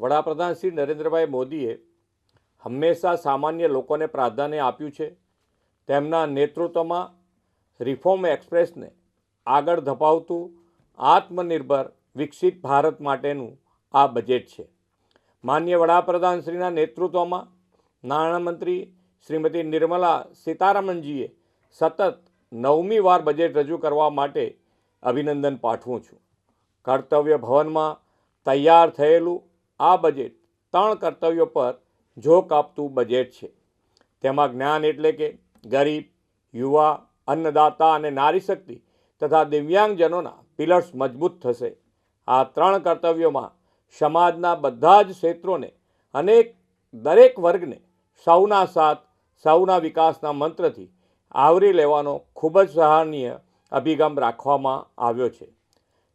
વડાપ્રધાન શ્રી નરેન્દ્રભાઈ મોદીએ હંમેશા સામાન્ય લોકોને પ્રાધાન્ય આપ્યું છે. તેમના નેતૃત્વમાં રિફોર્મ એક્સપ્રેસને આગળ ધપાવતું આત્મનિર્ભર વિકસિત ભારત માટેનું આ બજેટ છે. માનનીય વડાપ્રધાનશ્રીના નેતૃત્વમાં નાણામંત્રી શ્રીમતી નિર્મલા સીતારમણજીએ સતત 9મી વાર બજેટ રજૂ કરવા માટે અભિનંદન પાઠવું છું. કર્તવ્ય ભવનમાં તૈયાર થયેલું આ બજેટ 3 કર્તવ્યો પર ઝોક આપતું બજેટ છે. તેમાં જ્ઞાન એટલે કે ગરીબ, યુવા, અન્નદાતા અને નારી શક્તિ તથા દિવ્યાંગજનોના પિલર્સ મજબૂત થશે. આ 3 કર્તવ્યોમાં સમાજના બધા જ ક્ષેત્રોને અને દરેક વર્ગને સૌના સાથ, સૌના વિકાસના મંત્રથી આવરી લેવાનો ખૂબ જ સરાહનીય અભિગમ રાખવામાં આવ્યો છે.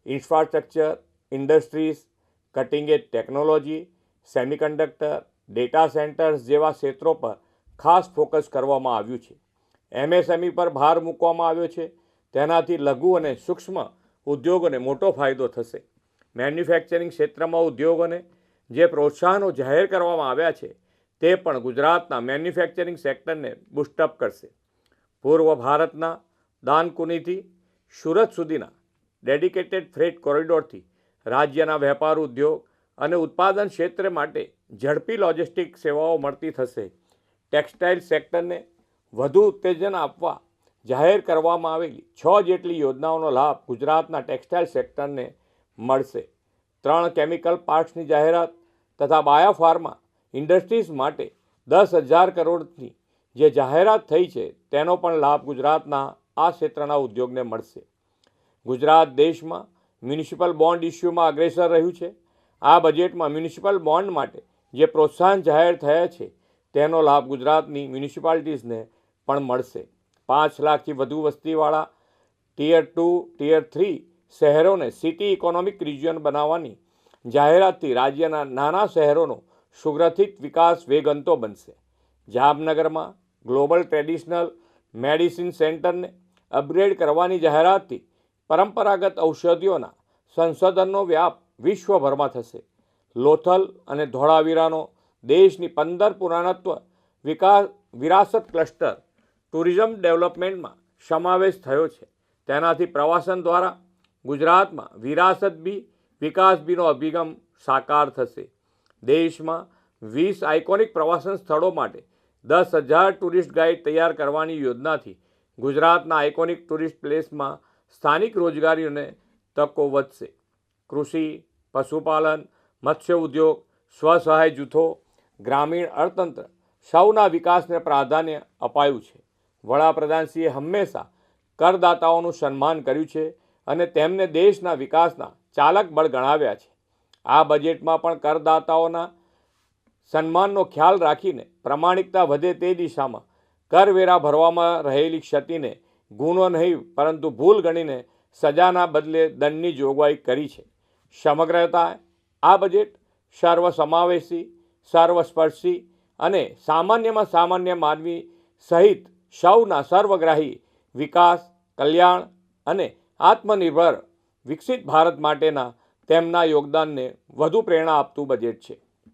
ઇન્ફ્રાસ્ટ્રક્ચર, ઇન્ડસ્ટ્રીઝ, કટિંગ એજ ટેકનોલોજી, સેમિકન્ડક્ટર, ડેટા સેન્ટર્સ જેવા ક્ષેત્રો પર ખાસ ફોકસ કરવામાં આવ્યું છે. MSME પર ભાર મૂકવામાં આવ્યો છે. તેનાથી લઘુ અને સૂક્ષ્મ ઉદ્યોગોને મોટો ફાયદો થશે. મેન્યુફેક્ચરિંગ ક્ષેત્રમાં ઉદ્યોગોને જે પ્રોત્સાહનો જાહેર કરવામાં આવ્યા છે તે પણ ગુજરાતના મેન્યુફેક્ચરિંગ સેક્ટરને બૂસ્ટઅપ કરશે. પૂર્વ ભારતના દાનકુનીથી સુરત સુધીના ડેડિકેટેડ ફ્રેટ કોરિડોરથી રાજ્યના વેપાર, ઉદ્યોગ અને ઉત્પાદન ક્ષેત્ર માટે ઝડપી લોજિસ્ટિક સેવાઓ મળતી થશે. ટેક્સટાઇલ સેક્ટરને વધુ ઉત્તેજન આપવા જાહેર કરવામાં આવેલી 6 જેટલી યોજનાઓનો લાભ ગુજરાતના ટેક્સટાઇલ સેક્ટરને મળશે. 3 કેમિકલ પાર્ક્સની જાહેરાત તથા બાયોફાર્મા ઇન્ડસ્ટ્રીઝ માટે 10,000 કરોડની જે જાહેરાત થઈ છે તેનો પણ લાભ ગુજરાતના આ ક્ષેત્રના ઉદ્યોગને મળશે. ગુજરાત દેશમાં મ્યુનિસિપલ બોન્ડ ઇસ્યુમાં અગ્રેસર રહ્યું છે. આ બજેટમાં મ્યુનિસિપલ બોન્ડ માટે જે પ્રોત્સાહન જાહેર થયા છે તેનો લાભ ગુજરાતની મ્યુનિસિપાલિટીઝને પણ મળશે. 5 લાખથી વધુ વસ્તીવાળા ટિયર 2, ટિયર 3 શહેરોને સિટી ઇકોનોમિક રિજિયન બનાવવાની જાહેરાતથી રાજ્યના નાના શહેરોનો સુગ્રથિત વિકાસ વેગવંતો બનશે. જામનગરમાં ગ્લોબલ ટ્રેડિશનલ મેડિસિન સેન્ટરને અપગ્રેડ કરવાની જાહેરાતથી પરંપરાગત ઔષધિઓના સંશોધનનો વ્યાપ વિશ્વભરમાં થશે. લોથલ અને ધોળાવીરાનો દેશની 15 પુરાતત્વ વિરાસત ક્લસ્ટર ટુરિઝમ ડેવલપમેન્ટમાં સમાવેશ થયો છે. તેનાથી પ્રવાસન દ્વારા ગુજરાતમાં વિરાસત બી, વિકાસ બીનો અભિગમ સાકાર થશે. દેશમાં 20 આઇકોનિક પ્રવાસન સ્થળો માટે 10,000 ટુરિસ્ટ ગાઈડ તૈયાર કરવાની યોજનાથી ગુજરાતના આઇકોનિક ટુરિસ્ટ પ્લેસમાં સ્થાનિક રોજગારીઓને તકો વધશે. કૃષિ, પશુપાલન, મત્સ્ય ઉદ્યોગ, સ્વસહાય જૂથો, ગ્રામીણ અર્થતંત્ર સૌના વિકાસને પ્રાધાન્ય અપાયું છે. વડાપ્રધાનશ્રીએ હંમેશા કરદાતાઓનું સન્માન કર્યું છે અને તેમને દેશના વિકાસના ચાલક બળ ગણાવ્યા છે. આ બજેટમાં પણ કરદાતાઓના સન્માનનો ખ્યાલ રાખીને પ્રામાણિકતા વધે તે દિશામાં કરવેરા ભરવામાં રહેલી ક્ષતિને ગુનો નહીં પરંતુ ભૂલ ગણીને સજાના બદલે દંડની જોગવાઈ કરી છે. સમગ્રતા આ બજેટ સર્વસમાવેશી, સર્વસ્પર્શી અને સામાન્યમાં સામાન્ય માનવી સહિત સૌના સર્વગ્રાહી વિકાસ, કલ્યાણ અને આત્મનિર્ભર વિકસિત ભારત માટેના તેમના યોગદાનને વધુ પ્રેરણા આપતું બજેટ છે.